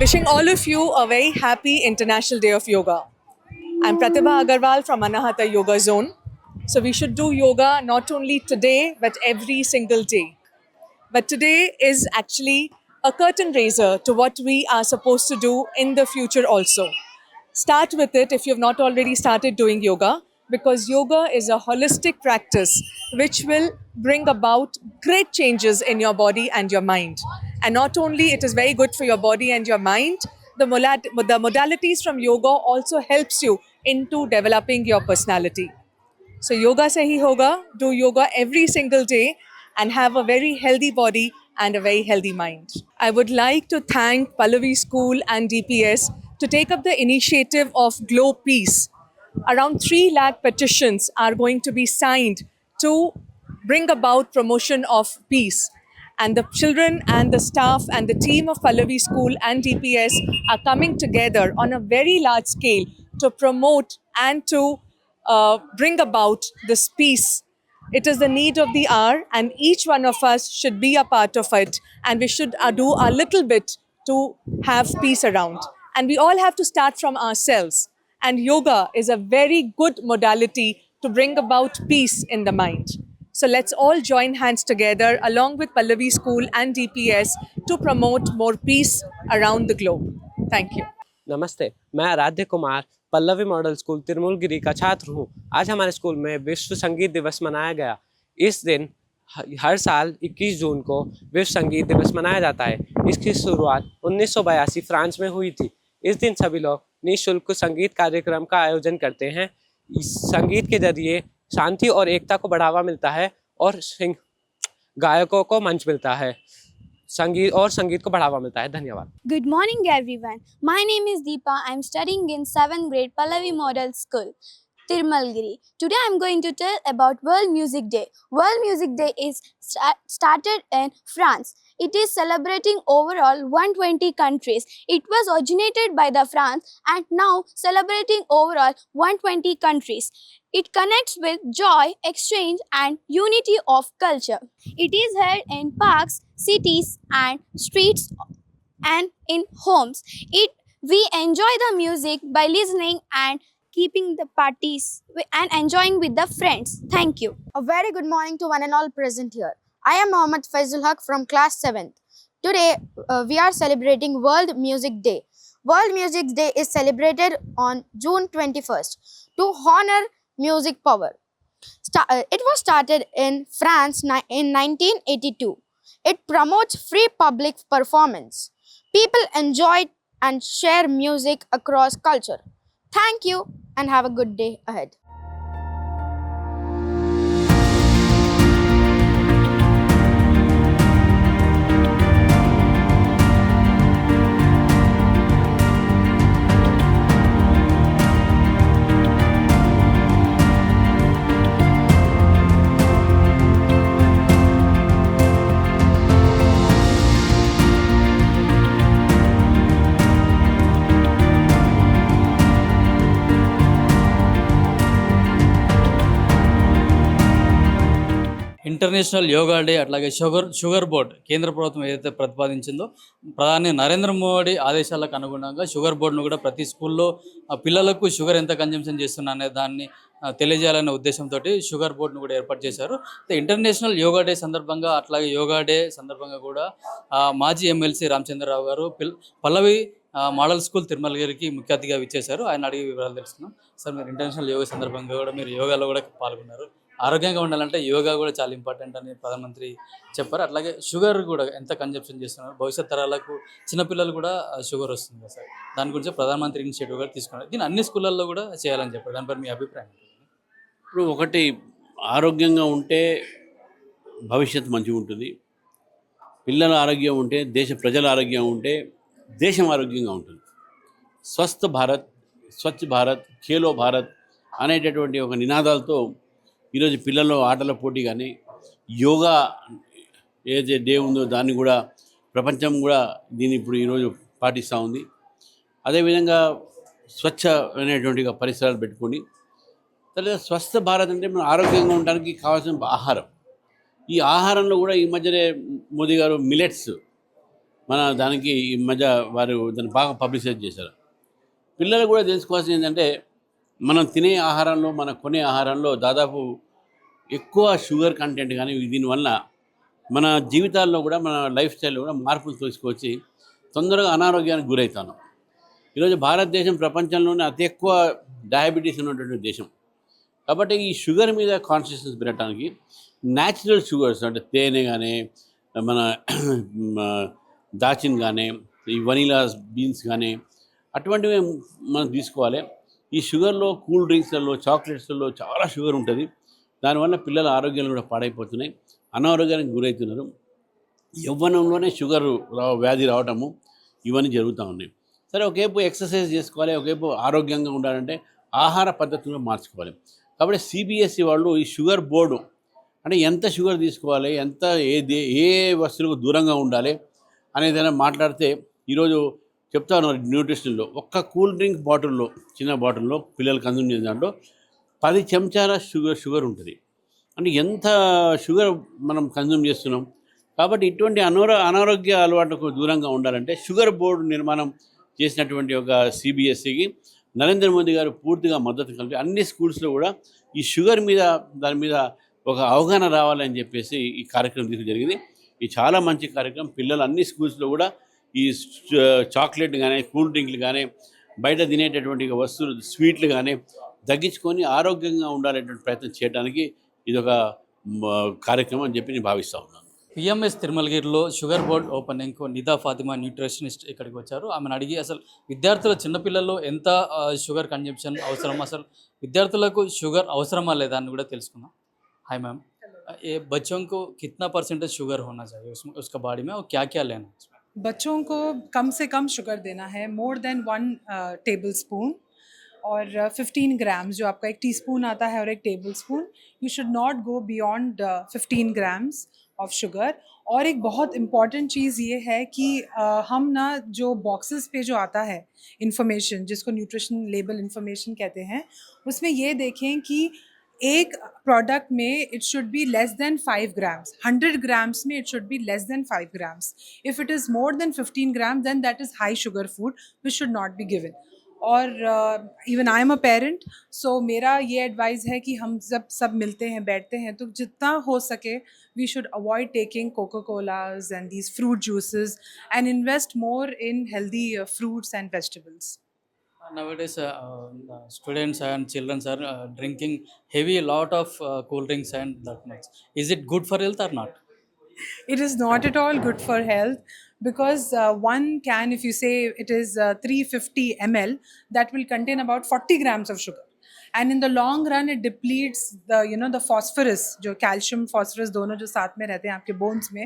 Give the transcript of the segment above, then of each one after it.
Wishing all of you a very happy International Day of Yoga. I'm Pratibha Agarwal from Anahata Yoga Zone. So we should do yoga not only today but every single day. But today is actually a curtain raiser to what we are supposed to do in the future also. Start with it if you've not already started doing yoga, because yoga is a holistic practice which will bring about great changes in your body and your mind. And not only it is very good for your body and your mind, the modalities from yoga also helps you into developing your personality. So yoga se hi hoga, do yoga every single day and have a very healthy body and a very healthy mind. I would like to thank Pallavi School and DPS to take up the initiative of Glow Peace. Around 3 lakh petitions are going to be signed to bring about promotion of peace. And the children and the staff and the team of Pallavi School and DPS are coming together on a very large scale to promote and to bring about this peace. It is the need of the hour, and each one of us should be a part of it. And we should do a little bit to have peace around. And we all have to start from ourselves. And yoga is a very good modality to bring about peace in the mind. So let's all join hands together along with Pallavi School and DPS to promote more peace around the globe. Thank you. नमस्ते, मैं आराध्य Kumar Pallavi model school Tirumalagiri का छात्र हूँ। आज हमारे school में विश्व संगीत दिवस मनाया गया। इस दिन हर साल 21 जून को विश्व संगीत दिवस मनाया जाता है। इसकी शुरुआत 1982 फ्रांस में हुई थी। इस दिन सभी लोग निःशुल्क संगीत कार्यक्रम का आयोजन करते हैं। इस संगीत के जरिए शांति और एकता को बढ़ावा मिलता है और गायकों को मंच मिलता है। संगीत को बढ़ावा मिलता है। धन्यवाद। Good morning everyone. My name is Deepa. I am studying in 7th grade Pallavi Model School, Tirumalgiri. Today I am going to tell about World Music Day. World Music Day is started in France. It is celebrating overall 120 countries. It was originated by the France and now celebrating overall 120 countries. It connects with joy, exchange and unity of culture. It is held in parks, cities and streets and in homes. We enjoy the music by listening and keeping the parties and enjoying with the friends. Thank you. A very good morning to one and all present here. I am Mohammad Faizul Haq from class 7th. Today we are celebrating World Music Day. World Music Day is celebrated on June 21st to honor music power. It was started in France in 1982. It promotes free public performance. People enjoy and share music across culture. Thank you and have a good day ahead. International yoga day అట్లాగే sugar board కేంద్ర ప్రభుత్వం ఏదైతే ప్రతిపాదించిందో ప్రధాని నరేంద్ర మోడీ ఆదేశాలకు అనుగుణంగా sugar బోర్డును కూడా ప్రతి స్కూల్లో పిల్లలకు షుగర్ ఎంత కన్జంప్షన్ చేస్తున్నా అనే దాన్ని తెలియజేయాలనే ఉద్దేశంతో షుగర్ బోర్డును కూడా ఏర్పాటు చేశారు. ఇంటర్నేషనల్ యోగా డే సందర్భంగా అట్లాగే యోగా డే సందర్భంగా కూడా మాజీ ఎమ్మెల్సీ రామచంద్రరావు గారు పల్లవి మోడల్ స్కూల్ తిరుమలగిరికి ముఖ్య అతిథిగా విచ్చేశారు. ఆయన అడిగి వివరాలు తెలుసుకున్నాం. సార్, మీరు ఇంటర్నేషనల్ యోగా సందర్భంగా కూడా మీరు యోగాలో కూడా పాల్గొన్నారు. ఆరోగ్యంగా ఉండాలంటే యోగా కూడా చాలా ఇంపార్టెంట్ అని ప్రధానమంత్రి చెప్పారు. అట్లాగే షుగర్ కూడా ఎంత కన్జంప్షన్ చేస్తున్నారు, భవిష్యత్ తరాలకు చిన్నపిల్లలు కూడా షుగర్ వస్తుంది కదా సార్, దాని గురించి ప్రధానమంత్రి ఇనిషియేటివ్ కూడా తీసుకున్నారు. దీన్ని అన్ని స్కూళ్ళల్లో కూడా చేయాలని చెప్పారు. దానిపై మీ అభిప్రాయం? ఇప్పుడు ఒకటి, ఆరోగ్యంగా ఉంటే భవిష్యత్తు మంచిగా ఉంటుంది. పిల్లల ఆరోగ్యం ఉంటే, దేశ ప్రజల ఆరోగ్యం ఉంటే దేశం ఆరోగ్యంగా ఉంటుంది. స్వస్థ భారత్, స్వచ్ఛ భారత్, ఖేలో భారత్ అనేటటువంటి ఒక నినాదాలతో ఈరోజు పిల్లల ఆటల పోటీ కానీ యోగా ఏదైతే డే ఉందో దాన్ని కూడా ప్రపంచం కూడా దీన్ని ఇప్పుడు ఈరోజు పాటిస్తూ ఉంది. అదేవిధంగా స్వచ్ఛ అనేటువంటి పరిసరాలు పెట్టుకొని, తర్వాత స్వస్థ భారత్ అంటే మనం ఆరోగ్యంగా ఉండడానికి కావాల్సిన ఆహారం. ఈ ఆహారంలో కూడా ఈ మధ్యనే మోదీ గారు మిలెట్స్ మన దానికి ఈ మధ్య వారు దాన్ని బాగా పబ్లిసైజ్ చేశారు. పిల్లలు కూడా తెలుసుకోవాల్సింది ఏంటంటే మనం తినే ఆహారంలో మనం కొనే ఆహారంలో దాదాపు ఎక్కువ షుగర్ కంటెంట్ కానీ దీనివల్ల మన జీవితాల్లో కూడా మన లైఫ్ స్టైల్లో కూడా మార్పులు తీసుకొచ్చి తొందరగా అనారోగ్యానికి గురవుతాను. ఈరోజు భారతదేశం ప్రపంచంలోనే అతి ఎక్కువ డయాబెటీస్ ఉన్నటువంటి దేశం. కాబట్టి ఈ షుగర్ మీద కాన్షియస్నెస్ పెరగడానికి న్యాచురల్ షుగర్స్ అంటే తేనె కానీ మన దాచిన్ కానీ ఈ వనీలా బీన్స్ కానీ అటువంటివి మనం తీసుకోవాలి. ఈ షుగర్లో కూల్ డ్రింక్స్లలో చాక్లెట్స్లలో చాలా షుగర్ ఉంటుంది. దానివల్ల పిల్లల ఆరోగ్యాలు కూడా పాడైపోతున్నాయి, అనారోగ్యానికి గురవుతున్నారు. యవ్వనంలోనే షుగర్ వ్యాధి రావటము ఇవన్నీ జరుగుతూ ఉన్నాయి. సరే, ఒకవైపు ఎక్సర్సైజ్ చేసుకోవాలి, ఒకవైపు ఆరోగ్యంగా ఉండాలంటే ఆహార పద్ధతులను మార్చుకోవాలి. కాబట్టి సిబిఎస్ఈ వాళ్ళు ఈ షుగర్ బోర్డు అంటే ఎంత షుగర్ తీసుకోవాలి, ఎంత ఏ వస్తువులకు దూరంగా ఉండాలి అనేదైనా మాట్లాడితే ఈరోజు చెప్తా ఉన్నారు న్యూట్రిషన్లో. ఒక్క కూల్ డ్రింక్ బాటిల్లో, చిన్న బాటిల్లో పిల్లలు కన్జ్యూమ్ చేసే దాంట్లో 10 చెంచాల షుగర్ ఉంటుంది. అంటే ఎంత షుగర్ మనం కన్జ్యూమ్ చేస్తున్నాం. కాబట్టి ఇటువంటి అనారోగ్య అలవాట్లకు దూరంగా ఉండాలంటే షుగర్ బోర్డు నిర్మాణం చేసినటువంటి ఒక సిబిఎస్ఈకి నరేంద్ర మోదీ గారు పూర్తిగా మద్దతు కలిపి అన్ని స్కూల్స్లో కూడా ఈ షుగర్ మీద దాని మీద ఒక అవగాహన రావాలని చెప్పేసి ఈ కార్యక్రమం తీసుకు జరిగింది. ఇది చాలా మంచి కార్యక్రమం. పిల్లలు అన్ని స్కూల్స్లో కూడా ఈ చాక్లెట్ కానీ కూల్ డ్రింక్లు కానీ బయట తినేటటువంటి వస్తువులు స్వీట్లు కానీ తగ్గించుకొని ఆరోగ్యంగా ఉండాలనేటువంటి ప్రయత్నం చేయడానికి ఇది ఒక కార్యక్రమం అని చెప్పి నేను భావిస్తూ ఉన్నాను. పిఎంఎస్ తిరుమలగిరిలో షుగర్ బోర్డ్ ఓపెనింగ్కు నిదా ఫాతిమా న్యూట్రిషనిస్ట్ ఇక్కడికి వచ్చారు. ఆమెను అడిగి అసలు విద్యార్థుల చిన్నపిల్లల్లో ఎంత షుగర్ కన్జంప్షన్ అవసరం, అసలు విద్యార్థులకు షుగర్ అవసరమా లేదా అని కూడా తెలుసుకుందాం. हाय मैम, ये बच्चों को कितना परसेंटेज शुगर होना चाहिए उसका बॉडी में और क्या क्या लेना है उसमें? बच्चों को कम से कम शुगर देना है, मोर देन 1 टेबल स्पून और 15 ग्राम्स, जो आपका एक टीस्पून आता है और एक table spoon, you should not go beyond 15 grams of sugar. और एक बहुत इम्पॉर्टेंट चीज़ ये है कि हम ना जो बॉक्सेस पे जो आता है इंफॉर्मेशन, जिसको न्यूट्रिशन लेबल इंफॉर्मेशन कहते हैं, उसमें ये देखें कि एक प्रोडक्ट में it should be less than 5 grams, 100 grams में it should be less than 5 grams. If it is more than 15 grams then that is high sugar food which should not be given. और even I am a parent, so मेरा ये advice है कि हम जब सब मिलते हैं बैठते हैं तो जितना हो सके we should avoid taking coca colas and these fruit juices and invest more in healthy fruits and vegetables. Nowadays, students and children are drinking heavy lot of cool drinks and that much. Is it good for health or not? It is not at all good for health because one can, if you say it is 350 ml, that will contain about 40 grams of sugar. And in the long run, it depletes the phosphorus, जो calcium phosphorus दोनों जो साथ में रहते हैं आपके bones में,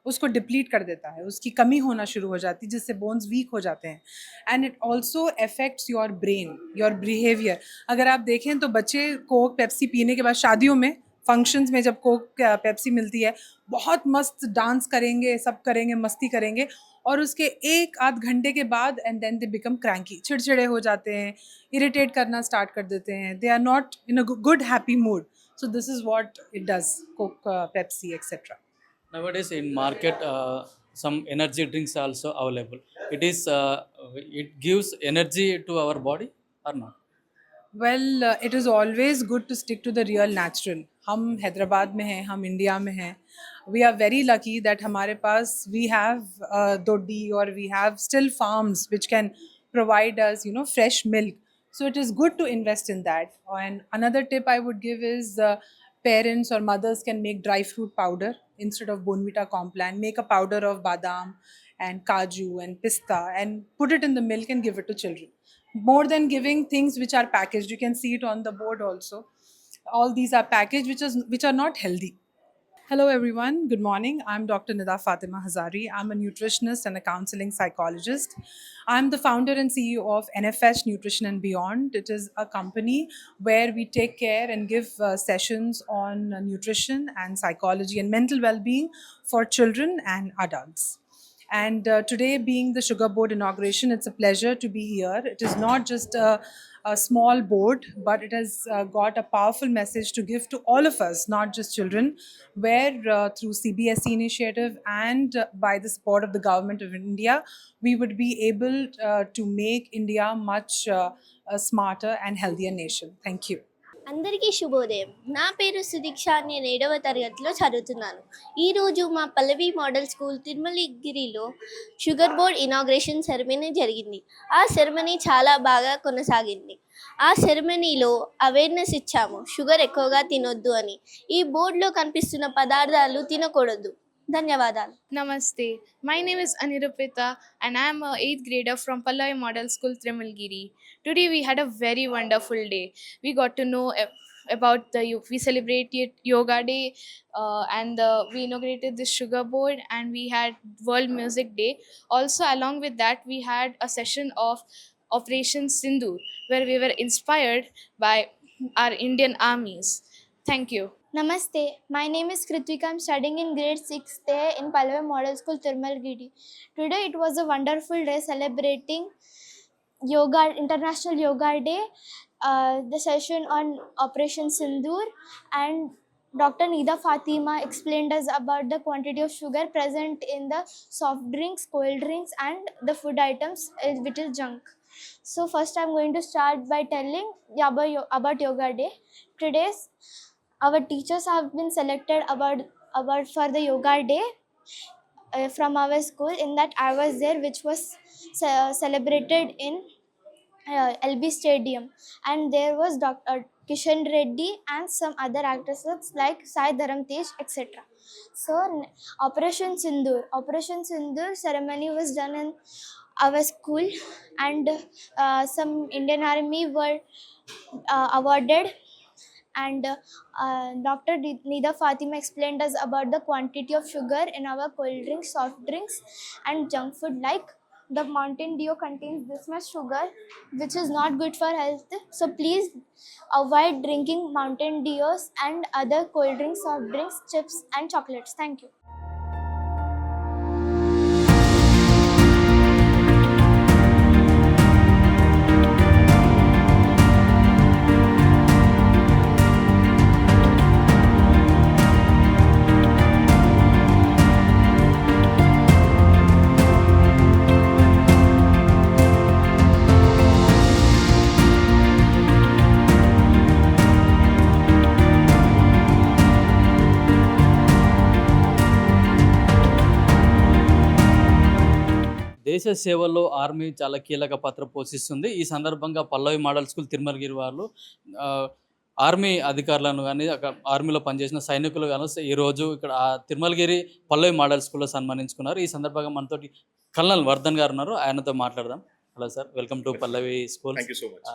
उसको डिप्लीट कर देता है, उसकी कमी होना शुरू हो जाती है, जिससे बोन्स वीक हो जाते हैं. And it also affects your brain, your behaviour. अगर आप देखें तो बच्चे कोक पेप्सी पीने के बाद शादियों में, फंक्शंस में जब कोक पेप्सी मिलती है, बहुत मस्त डांस करेंगे, सब करेंगे, मस्ती करेंगे, और उसके 1-8 घंटे के बाद and then they become cranky, चिड़चिड़े हो जाते हैं, इरिटेट करना स्टार्ट कर देते हैं, they are not in a good happy mood. So this is what it does, Coke, Pepsi etcetera. Nowadays in market, some energy drinks are also available. It gives energy to our body or not? Well, it is always good to stick to the real natural. हम हैदराबाद में हैं, हम India में हैं. We are very lucky that हमारे पास we have doddi or we have still farms which can provide us, fresh milk. So it is good to invest in that. And another tip I would give is parents or mothers can make dry fruit powder instead of Bonvita Complan. Make a powder of badam and kaju and pista and put it in the milk and give it to children. More than giving things which are packaged, you can see it on the board also. All these are packaged which are not healthy. Hello everyone, good morning. I'm Dr. Nida Fatima Hazari. I'm a nutritionist and a counseling psychologist. I'm the founder and CEO of NFH Nutrition and Beyond. It is a company where we take care and give sessions on nutrition and psychology and mental well-being for children and adults. And today being the Sugar Board inauguration, it's a pleasure to be here. It is not just a small board, but it has got a powerful message to give to all of us, not just children, where through CBSE initiative and by the support of the government of India, we would be able to make India much a smarter and healthier nation. Thank you. అందరికీ శుభోదయం. నా పేరు సుదీక్ష. నేను 7వ తరగతిలో చదువుతున్నాను. ఈరోజు మా పల్లవి మోడల్ స్కూల్ తిరుమలగిరిలో షుగర్ బోర్డ్ ఇనాగ్రేషన్ సెరమనీ జరిగింది. ఆ సెరమనీ చాలా బాగా కొనసాగింది. ఆ సెరమనీలో అవేర్నెస్ ఇచ్చాము, షుగర్ ఎక్కువగా తినొద్దు అని. ఈ బోర్డులో కనిపిస్తున్న పదార్థాలు తినకూడదు. ధన్యవాదాలు. Namaste. My name is Anirupita and I am a 8th grader from Pallavi Model School, Trimalgiri. Today we had a very wonderful day. We got to know about we celebrated Yoga Day and we inaugurated the Sugar Board and we had World Music Day. Also along with that we had a session of Operation Sindoor where we were inspired by our Indian armies. Thank you. Namaste. My name is Kritvika. I'm studying in grade 6th in Pallavi Model School, Tirmalgiri. Today it was a wonderful day celebrating International Yoga Day, the session on Operation Sindoor, and Dr. Nida Fatima explained us about the quantity of sugar present in the soft drinks, cold drinks, and the food items, which is junk. So first I'm going to start by telling about Yoga Day. Today's our teachers have been selected about for the Yoga Day from our school. In that I was there, which was celebrated in LB Stadium, and there was Dr. Kishan Reddy and some other actresses like Sai Dharam Tej, etc. So Operation Sindoor ceremony was done in our school, and some Indian Army were awarded, and Dr. Nida Fatima explained us about the quantity of sugar in our cold drinks, soft drinks, and junk food. Like the Mountain Dew contains this much sugar, which is not good for health. So please avoid drinking Mountain Dews and other cold drinks, soft drinks, chips, and chocolates. Thank you. దేశ సేవలో army చాలా కీలక పాత్ర పోషిస్తుంది. ఈ సందర్భంగా పల్లవి model school Tirumalagiri వాళ్ళు army అధికారులను కానీ అక్కడ ఆర్మీలో పనిచేసిన సైనికులు కానీ ఈరోజు ఇక్కడ తిరుమలగిరి పల్లవి మోడల్ స్కూల్లో సన్మానించుకున్నారు. ఈ సందర్భంగా మనతోటి కల్నల్ వర్ధన్ గారు ఉన్నారు, ఆయనతో మాట్లాడదాం. Hello sir, welcome to Pallavi school. Thank you so much.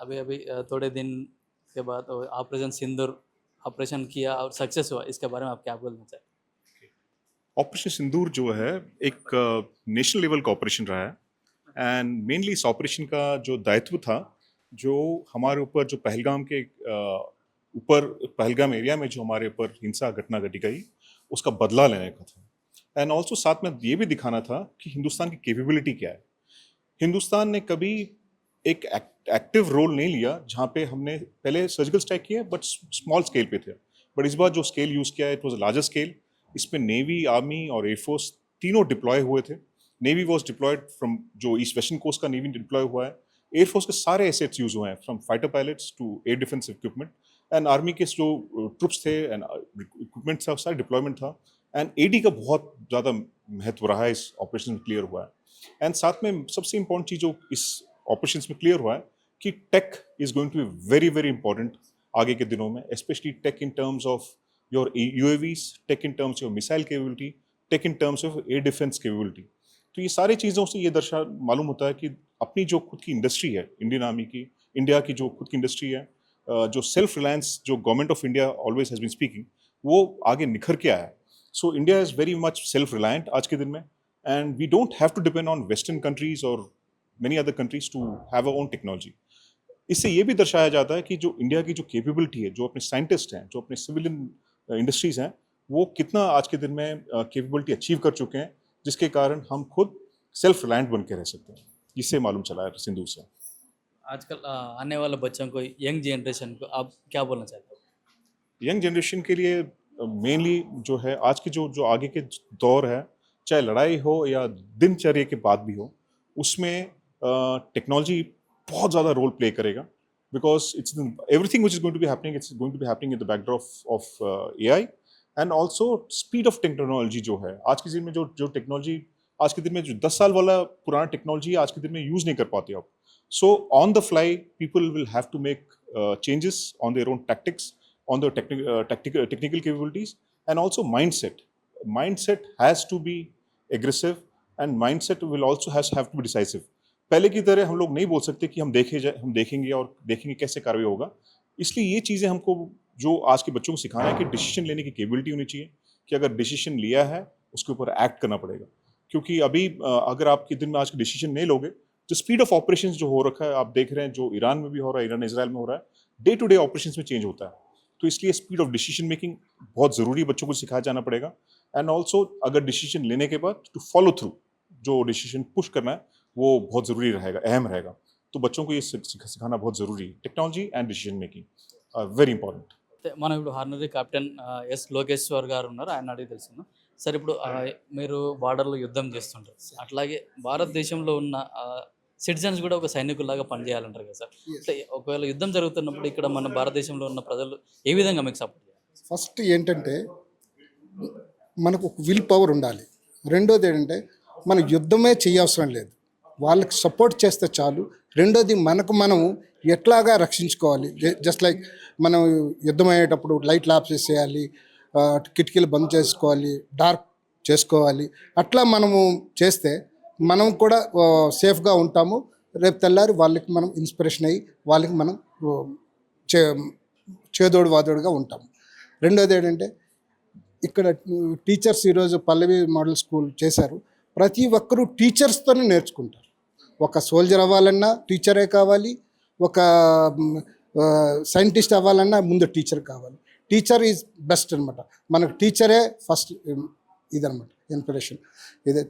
अभी थोड़े दिन के बाद ऑपरेशन सिंदूर ऑपरेशन किया और सक्सेस हुआ, इसके बारे में आप क्या बोलना चाहते हैं? ऑपरेशन सिंदूर जो है एक नेशनल लेवल का ऑपरेशन रहा है एंड मेनली इस ऑपरेशन का जो दायित्व था, जो हमारे ऊपर जो पहलगाम के ऊपर पहलगाम एरिया में जो हमारे ऊपर हिंसा घटना घटी गई, उसका बदला लेने का था. एंड ऑल्सो साथ में ये भी दिखाना था कि हिंदुस्तान की कैपेबिलिटी क्या है. हिंदुस्तान ने कभी एक एक्टिव रोल नहीं लिया जहाँ पे हमने पहले सर्जिकल स्ट्राइक किए बट स्मॉल स्केल पे थे, बट इस बार जो स्केल यूज़ किया इट वॉज लार्जर स्केल. इसमें नेवी, आर्मी और एयरफोर्स तीनों डिप्लॉय हुए थे. नेवी वॉज डिप्लॉयड फ्रॉम जो ईस्ट वेस्टर्न कोस्ट का नेवी डिप्लॉय हुआ है. एयरफोर्स के सारे एसेट्स यूज हुए हैं from fighter pilots to air defence equipment. And army के जो ट्रुप्स थे एंड इक्विपमेंट था, सारा डिप्लॉयमेंट था. एंड एडी का बहुत ज़्यादा महत्व रहा है इस ऑपरेशन में, क्लियर हुआ है. एंड साथ में सबसे इंपॉर्टेंट चीज़ जो इस ऑपरेशन में क्लियर हुआ है कि tech is going to be very very important आगे के दिनों में, specially tech in terms of your UAVs, tech in terms of your missile capability, tech in terms of air defense capability. तो ये सारी चीज़ों से ये मालूम होता है कि अपनी जो खुद की इंडस्ट्री है इंडियन आर्मी की, इंडिया की जो खुद की इंडस्ट्री है, जो सेल्फ रिलायंस जो government of India always has been speaking, वो आगे निखर के आया है. So India is very much self reliant आज के दिन में, and we don't have to depend on western countries और many other countries to have a own technology. इससे ये भी दर्शाया जाता है कि जो इंडिया की जो कैपेबिलिटी है, जो अपने साइंटिस्ट हैं, जो अपने सिविलियन इंडस्ट्रीज हैं, वो कितना आज के दिन में कैपेबिलिटी अचीव कर चुके हैं, जिसके कारण हम खुद सेल्फ रिलायंट बन के रह सकते हैं. इससे मालूम चला है सिंदूर से. आजकल आने वाले बच्चों को, यंग जनरेशन को आप क्या बोलना चाहते हो? यंग जनरेशन के लिए मेनली जो है आज के जो जो आगे के दौर है, चाहे लड़ाई हो या दिनचर्या के बाद भी हो, उसमें टेक्नोलॉजी बहुत ज़्यादा रोल प्ले करेगा, because it's everything which is going to be happening, it's going to be happening in the backdrop of AI and also speed of technology जो है आज के दिन में, जो टेक्नोलॉजी आज के दिन में जो 10 साल वाला पुराना टेक्नोलॉजी आज के दिन में यूज़ नहीं कर पाते आप. So on the fly, people will have to make changes on their own tactics, on their technical capabilities, and also mindset. Mindset has to be aggressive, and mindset will also have to be decisive. पहले की तरह हम लोग नहीं बोल सकते कि हम देखेंगे और देखेंगे कैसे कार्रवाई होगा. इसलिए ये चीज़ें हमको जो आज के बच्चों को सिखाना है कि डिसीजन लेने की कैपेबिलिटी होनी चाहिए, कि अगर डिसीजन लिया है उसके ऊपर एक्ट करना पड़ेगा. क्योंकि अभी अगर आपके दिन में आज के डिसीजन नहीं लोगे, जो स्पीड ऑफ ऑपरेशंस जो हो रखा है आप देख रहे हैं, जो ईरान में भी हो रहा है, ईरान इजराइल में हो रहा है, डे टू डे ऑपरेशंस में चेंज होता है. तो इसलिए स्पीड ऑफ डिसीजन मेकिंग बहुत ज़रूरी बच्चों को सिखाया जाना पड़ेगा. एंड ऑल्सो अगर डिसीजन लेने के बाद टू फॉलो थ्रू, जो डिसीजन पुश करना है वो बहुत ज़रूरी रहेगा, अहम रहेगा. तो बच्चों को ये सिखाना बहुत ज़रूरी है. Technology and decision making are very important. మనం ఇప్పుడు హార్నరీ కెప్టెన్ ఎస్ లోకేశ్వర్ గారు ఉన్నారు, ఆయన అడిగి తెలుసుకుందాం. సార్, ఇప్పుడు మీరు బార్డర్లో యుద్ధం చేస్తుంటారు, అట్లాగే భారతదేశంలో ఉన్న సిటిజన్స్ కూడా ఒక సైనికుల్లాగా పనిచేయాలంటారు కదా సార్. అంటే ఒకవేళ యుద్ధం జరుగుతున్నప్పుడు ఇక్కడ మన భారతదేశంలో ఉన్న ప్రజలు ఏ విధంగా మీకు సపోర్ట్ చేయాలి? ఫస్ట్ ఏంటంటే మనకు ఒక విల్ పవర్ ఉండాలి. రెండోది ఏంటంటే మనం యుద్ధమే చేయవసరం లేదు, వాళ్ళకి సపోర్ట్ చేస్తే చాలు. రెండోది మనకు మనము ఎట్లాగా రక్షించుకోవాలి. జస్ట్ లైక్ మనం యుద్ధం అయ్యేటప్పుడు లైట్లు ఆఫ్ చేసేయాలి, కిటికీలు బంద్ చేసుకోవాలి, డార్క్ చేసుకోవాలి. అట్లా మనము చేస్తే మనం కూడా సేఫ్గా ఉంటాము. రేపు తెల్లారి వాళ్ళకి మనం ఇన్స్పిరేషన్ అయ్యి వాళ్ళకి మనం చేదోడు వాదోడుగా ఉంటాము. రెండోది ఏంటంటే ఇక్కడ టీచర్స్ ఈరోజు పల్లవి మోడల్ స్కూల్ చేశారు. ప్రతి ఒక్కరూ టీచర్స్తోనే నేర్చుకుంటారు. ఒక సోల్జర్ అవ్వాలన్నా టీచరే కావాలి, ఒక సైంటిస్ట్ అవ్వాలన్నా ముందు టీచర్ కావాలి. టీచర్ ఈజ్ బెస్ట్ అనమాట. మనకు టీచరే ఫస్ట్ ఇదనమాట ఇన్స్పిరేషన్. ఇదే.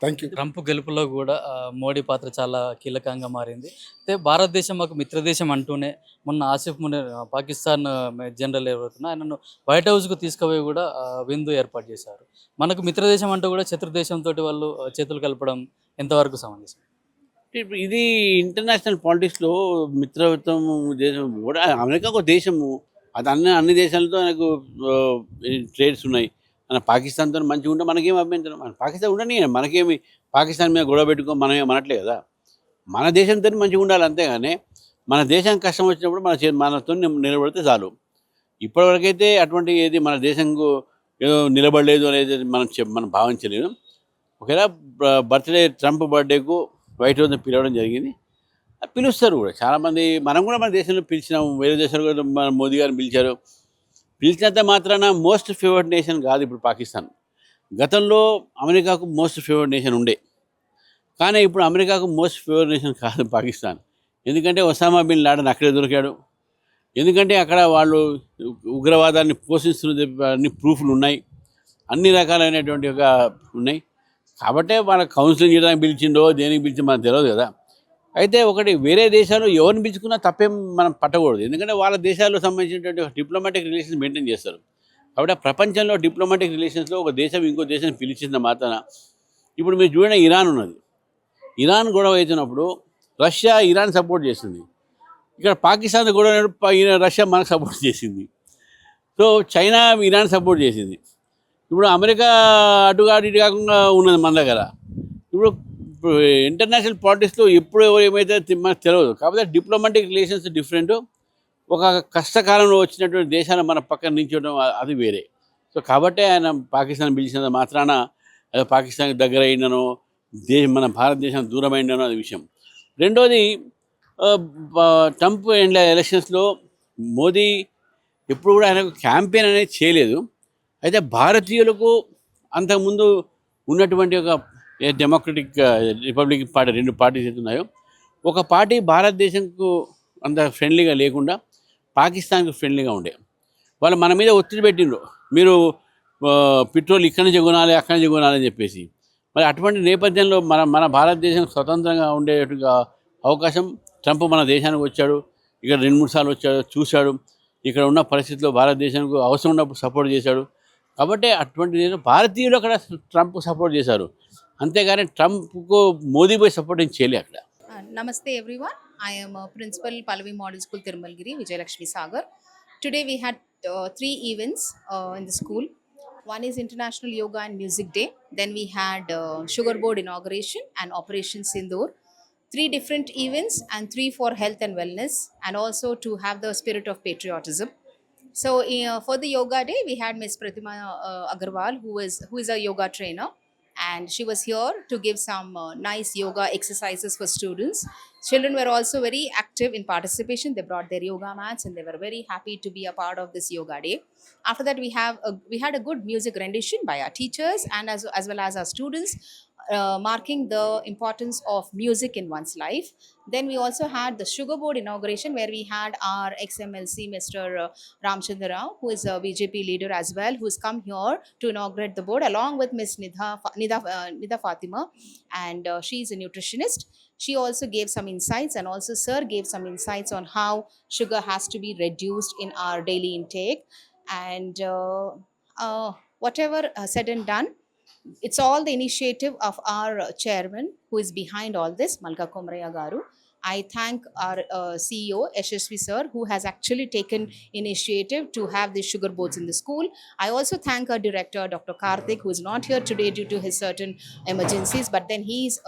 Thank you. ట్రంప్ గెలుపులో కూడా మోడీ పాత్ర చాలా కీలకంగా మారింది. అయితే భారతదేశం ఒక మిత్రదేశం అంటూనే మొన్న ఆసిఫ్ మునీర్ పాకిస్తాన్ జనరల్ ఎవరుతున్నా ఆయనను వైట్ హౌస్కు తీసుకుపోయి కూడా విందు ఏర్పాటు చేశారు. మనకు మిత్రదేశం అంటూ కూడా శత్రుదేశంతో వాళ్ళు చేతులు కలపడం ఎంతవరకు సమంజసం? ఇప్పుడు ఇది ఇంటర్నేషనల్ పాలిటిక్స్లో మిత్రత్వం దేశం కూడా అమెరికా ఒక దేశము, అది అన్ని దేశాలతో మనకు ట్రేడ్స్ ఉన్నాయి. మన పాకిస్తాన్తో మంచిగా ఉంటే మనకేం అభ్యంతరం? మన పాకిస్తాన్ ఉండని, మనకేమి పాకిస్తాన్ మీద గొడవ పెట్టుకో మనమే మనట్లే కదా. మన దేశంతో మంచిగా ఉండాలి, అంతేగాని మన దేశానికి కష్టం వచ్చినప్పుడు మనతో నిలబడితే చాలు. ఇప్పటివరకైతే అటువంటి ఏది మన దేశంకు ఏదో నిలబడలేదు అనేది మనం భావించలేదు. ఒకవేళ బర్త్డే ట్రంప్ బర్త్డేకు వైట్ హౌస్ని పిలవడం జరిగింది, పిలుస్తారు కూడా చాలామంది. మనం కూడా మన దేశంలో పిలిచినాము, వేరే దేశాలు కూడా మన మోదీ గారిని పిలిచారు. పిలిచినంత మాత్రాన మోస్ట్ ఫేవర్డ్ నేషన్ కాదు ఇప్పుడు పాకిస్తాన్. గతంలో అమెరికాకు మోస్ట్ ఫేవర్డ్ నేషన్ ఉండే, కానీ ఇప్పుడు అమెరికాకు మోస్ట్ ఫేవర్డ్ నేషన్ కాదు పాకిస్తాన్. ఎందుకంటే ఒసామా బిన్ లాడెన్ అక్కడే దొరికాడు, ఎందుకంటే అక్కడ వాళ్ళు ఉగ్రవాదాన్ని పోషిస్తున్న అన్ని ప్రూఫ్లు ఉన్నాయి, అన్ని రకాలైనటువంటి ఒక ఉన్నాయి. కాబట్టే వాళ్ళ కౌన్సిలింగ్ చేయడానికి పిలిచిండో దేనికి పిలిచి మనకు తెలియదు కదా. అయితే ఒకటి, వేరే దేశాలు ఎవరిని పిలుచుకున్నా తప్పేం మనం పట్టకూడదు, ఎందుకంటే వాళ్ళ దేశాలకు సంబంధించినటువంటి డిప్లొమాటిక్ రిలేషన్స్ మెయింటైన్ చేస్తారు. కాబట్టి ప్రపంచంలో డిప్లొమాటిక్ రిలేషన్స్లో ఒక దేశం ఇంకో దేశం పిలిచిన మాత్రాన, ఇప్పుడు మీరు చూడండి, ఇరాన్ ఉన్నది. ఇరాన్ గొడవ అవుతున్నప్పుడు రష్యా ఇరాన్ సపోర్ట్ చేస్తుంది. ఇక్కడ పాకిస్తాన్ గొడవ రష్యా మనకు సపోర్ట్ చేసింది. సో చైనా ఇరాన్ సపోర్ట్ చేసింది. ఇప్పుడు అమెరికా అటుగా ఇటు కాకుండా ఉన్నది మన దగ్గర. ఇప్పుడు ఇంటర్నేషనల్ పాలిటిక్స్లో ఎప్పుడు ఎవరు ఏమైతే మనకు తెలియదు. కాకపోతే డిప్లొమాటిక్ రిలేషన్స్ డిఫరెంట్. ఒక కష్టకాలంలో వచ్చినటువంటి దేశాలు మన పక్కన నించడం అది వేరే. సో కాబట్టి ఆయన పాకిస్తాన్ పిలిచినంత మాత్రాన అది పాకిస్తాన్కి దగ్గర అయిననో మన భారతదేశం దూరం అయిననో అది విషయం. రెండోది, ట్రంప్ ఎలక్షన్స్లో మోదీ ఎప్పుడు కూడా ఆయనకు క్యాంపెయిన్ అనేది చేయలేదు. అయితే భారతీయులకు అంతకుముందు ఉన్నటువంటి ఒక డెమోక్రటిక్ రిపబ్లిక్ పార్టీ, రెండు పార్టీస్ అయితే ఉన్నాయో, ఒక పార్టీ భారతదేశంకు అంత ఫ్రెండ్లీగా లేకుండా పాకిస్తాన్కి ఫ్రెండ్లీగా ఉండే. వాళ్ళు మన మీద ఒత్తిడి పెట్టిండ్రు, మీరు పెట్రోల్ ఇక్కడి నుంచి కొనాలి అక్కడి నుంచి కొనాలని చెప్పేసి. మరి అటువంటి నేపథ్యంలో మన భారతదేశం స్వతంత్రంగా ఉండేట్టుగా అవకాశం ట్రంప్ మన దేశానికి వచ్చాడు, ఇక్కడ 2-3 సార్లు వచ్చాడు, చూశాడు, ఇక్కడ ఉన్న పరిస్థితుల్లో భారతదేశానికి అవసరం ఉన్నప్పుడు సపోర్ట్ చేశాడు. కాబట్టి అటువంటి భారతీయులు అక్కడ ట్రంప్ సపోర్ట్ చేశారు, అంతేగాని ట్రంప్కు మోదీ పోయి సపోర్ట్ ఏం చేయలే అక్కడ. Namaste everyone. I am a principal Pallavi Model School Tirmalgiri, Vijayalakshmi Sagar. Today we had 3 events in the school. One is International Yoga and Music Day. Then we had Sugar Board inauguration and Operation Sindoor. 3 different events and 3 for health and wellness, and also to have the spirit of patriotism. So for the yoga day, we had Miss Pratima Agarwal, who is a yoga trainer, and she was here to give some nice yoga exercises for students. Children were also very active in participation. They brought their yoga mats and they were very happy to be a part of this yoga day. After that, we had a good music rendition by our teachers and as well as our students, marking the importance of music in one's life. Then we also had the Sugar Board inauguration, where we had our ex-MLC, Mr. Ramchandra Rao, who is a BJP leader as well, who has come here to inaugurate the board along with Miss Nida Fatima, and she is a nutritionist. She also gave some insights, and also Sir gave some insights on how sugar has to be reduced in our daily intake. And whatever said and done, it's all the initiative of our chairman who is behind all this, Malka Komraya Garu. I thank our CEO, Yashasvi Sir, who has actually taken initiative to have these sugar boards in the school. I also thank our director, Dr. Karthik, who is not here today due to his certain emergencies, but then he's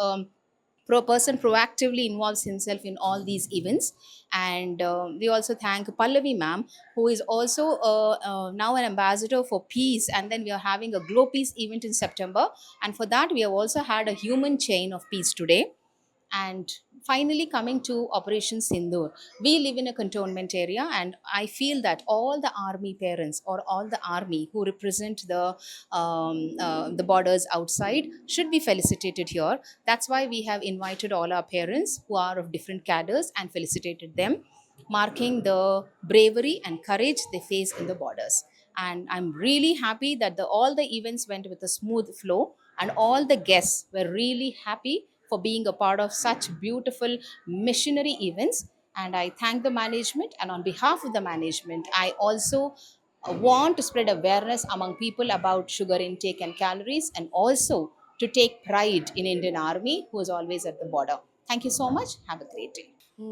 person proactively involves himself in all these events. And we also thank Pallavi ma'am, who is also now an ambassador for peace, and then we are having a Glow Peace event in September, and for that we have also had a human chain of peace today. And finally, coming to Operation Sindoor, we live in a cantonment area, and I feel that all the army parents or all the army who represent the borders outside should be felicitated here. That's why we have invited all our parents who are of different cadres and felicitated them, marking the bravery and courage they face in the borders. And I'm really happy that all the events went with a smooth flow, and all the guests were really happy for being a part of such beautiful missionary events. And I thank the management, and on behalf of the management, I also want to spread awareness among people about sugar intake and calories, and also to take pride in Indian Army, who is always at the border. Thank you so much. Have a great day.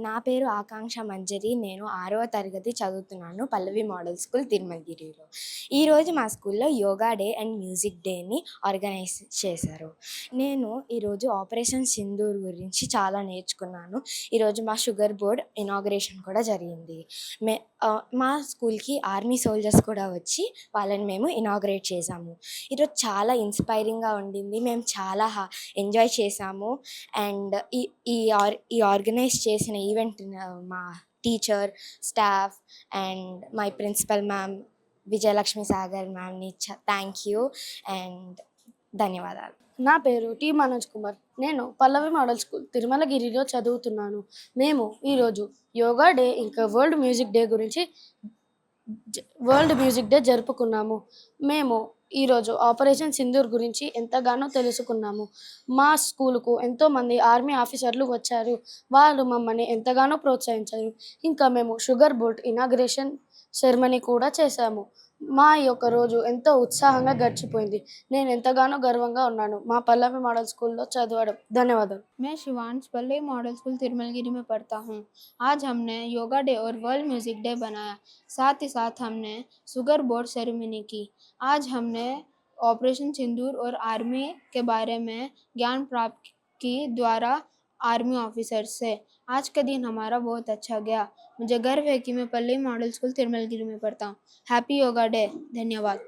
నా పేరు ఆకాంక్ష మంజరి. నేను 6వ తరగతి చదువుతున్నాను పల్లవి model school తిరుమలగిరిలో. ఈరోజు మా స్కూల్లో yoga day and music డేని ఆర్గనైజ్ చేశారు. నేను ఈరోజు ఆపరేషన్ సింధూర్ గురించి చాలా నేర్చుకున్నాను. ఈరోజు మా షుగర్ బోర్డ్ ఇనాగ్రేషన్ కూడా జరిగింది. మా స్కూల్కి ఆర్మీ సోల్జర్స్ కూడా వచ్చి వాళ్ళని మేము ఇనాగ్రేట్ చేసాము. ఈరోజు చాలా ఇన్స్పైరింగ్గా ఉండింది. మేము చాలా ఎంజాయ్ చేసాము. అండ్ ఈ ఆర్గనైజ్ చేసిన ఈవెంట్ మా teacher, staff and my principal ma'am Vijayalakshmi Sagar మ్యామ్ని థ్యాంక్ యూ అండ్ ధన్యవాదాలు. నా పేరు టి మనోజ్ కుమార్. నేను పల్లవి మోడల్ స్కూల్ తిరుమలగిరిలో చదువుతున్నాను. మేము ఈరోజు యోగా డే ఇంకా వరల్డ్ మ్యూజిక్ డే జరుపుకున్నాము. మేము ఈరోజు ఆపరేషన్ సింధూర్ గురించి ఎంతగానో తెలుసుకున్నాము. మా స్కూలుకు ఎంతోమంది ఆర్మీ ఆఫీసర్లు వచ్చారు. వాళ్ళు మమ్మల్ని ఎంతగానో ప్రోత్సహించారు. ఇంకా మేము షుగర్ బోర్డ్ ఇనాగ్రేషన్ సెరమనీ కూడా చేశాము. మా యొక్క రోజు ఎంతో ఉత్సాహంగా గడిచిపోయింది. నేను ఎంతగానో గర్వంగా ఉన్నాను మా పల్లవి మోడల్ స్కూల్లో చదవడం. ధన్యవాదాలు. मैं शिवांश पल्लवी मॉडल स्कूल तिरुमलगिरी में पढ़ता हूँ. आज हमने योगा डे और वर्ल्ड म्यूज़िक डे बनाया. साथ ही साथ हमने शुगर बोर्ड सेरेमनी की. आज हमने ऑपरेशन सिंदूर और आर्मी के बारे में ज्ञान प्राप्त की द्वारा आर्मी ऑफिसर से. आज का दिन हमारा बहुत अच्छा गया. मुझे गर्व है कि मैं पल्लवी मॉडल स्कूल तिरुमलगिरी में पढ़ता हूँ. Happy yoga day. धन्यवाद.